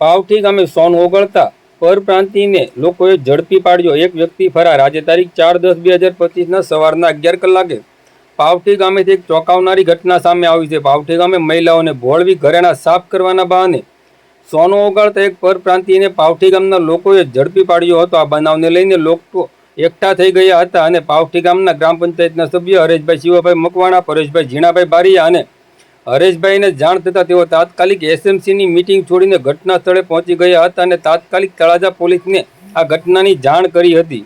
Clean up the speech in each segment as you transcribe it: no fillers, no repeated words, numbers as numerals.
પાવઠી ગામે સોન ઓગળતા પરપ્રાંતિને લોકોએ ઝડપી પાડ્યો. એક વ્યક્તિ ફરાર. આજે તારીખ 4/10/2025 સવારના 11 કલાકે પાવઠી ગામેથી એક ચોંકાવનારી ઘટના સામે આવી છે. પાવઠી ગામે મહિલાઓને ભોળવી ઘરેણા સાફ કરવાના બહાને સોનો ઓગાળતા એક પરપ્રાંતિને પાવઠી ગામના લોકોએ ઝડપી પાડ્યો હતો. આ બનાવને લઈને લોકો એકઠા થઈ ગયા હતા અને પાવઠી ગામના ગ્રામ પંચાયતના સભ્ય હરેશભાઈ શિવાભાઈ મકવાણા, પરેશભાઈ ઝીણાભાઈ બારીયા અને હરેશભાઈને જાણ થતાં તેઓ તાત્કાલિક એસએમસીની મીટિંગ છોડીને ઘટના સ્થળે પહોંચી ગયા હતા અને તાત્કાલિક તળાજા પોલીસને આ ઘટનાની જાણ કરી હતી.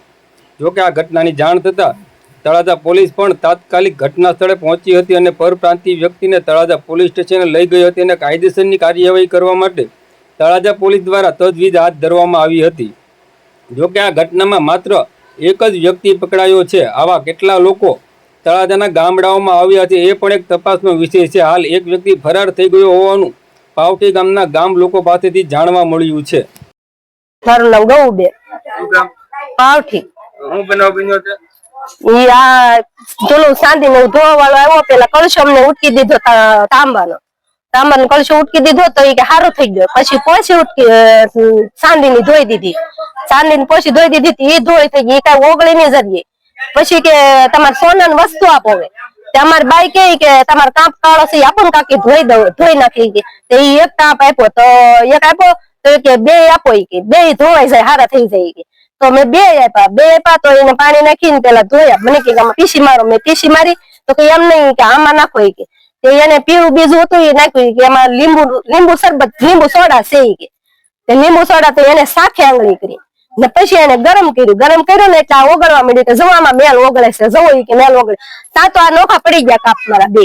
જોકે આ ઘટનાની જાણ થતાં તળાજા પોલીસ પણ તાત્કાલિક ઘટના સ્થળે પહોંચી હતી અને પરપ્રાંતીય વ્યક્તિને તળાજા પોલીસ સ્ટેશને લઈ ગઈ હતી અને કાયદેસરની કાર્યવાહી કરવા માટે તળાજા પોલીસ દ્વારા તજવીજ હાથ ધરવામાં આવી હતી. જોકે આ ઘટનામાં માત્ર એક જ વ્યક્તિ પકડાયો છે. આવા કેટલા લોકો તળાજાના ગામડાઓમાં આવ્યા છે એ પણ એક તપાસનો વિષય છે. હાલ એક વ્યક્તિ ફરાર થઈ ગયો હોવાનું પાવઠી ગામના ગામ લોકો પાસેથી જાણવા મળ્યું છે. મારું નામ ગૌબેન પાવઠી. હું બનાવ બન્યો છે? ઈ આ ધોલું સાંધી ને ધોવા વાળો આવ્યો, પેલા કળશો અમને ઉટકી દીધો તાંબાનો કળશો ઉટકી દીધો તો એ કે સારું થઈ ગયો. પછી ઉટકી સાંધી ની ધોઈ દીધી, સાંધી ની પછી ધોઈ દીધી, એ ધોઈ થઈ ગઈ, એ કઈ ઓગળી ની જરીએ. પછી કે તમારે સોના ની વસ્તુ આપો. અમારી બાઈ કે તમારે કાપ કાળો છે આપો ને કાકી ધોઈ નાખી કે એક કાપ આપ્યો તો એક આપ્યો તો કે બે આપો કે બે ધોવાઈ જાય હારા થઈ જાય કે તો મેં બે આપ્યા તો એને પાણી નાખીને પેલા ધોયા. મને કે આમાં પીસી મારો, મેં પીસી મારી તો કે એમ નહીં કે આમાં નાખો કે એને પીળું બીજું હતું એ નાખ્યું કે એમાં લીંબુ શરબત લીંબુ સોડા છે કે લીંબુ સોડા તો એને સાખે આંગળી કરી ને પછી એને ગરમ કર્યું ને એટલે આ ઓગળવા માંડ્યું કે જવામાં મેલ ઓગળે છે, જવો કે મેલ ઓગળે. તા તો આ નોખા પડી ગયા કાપ મારા બે.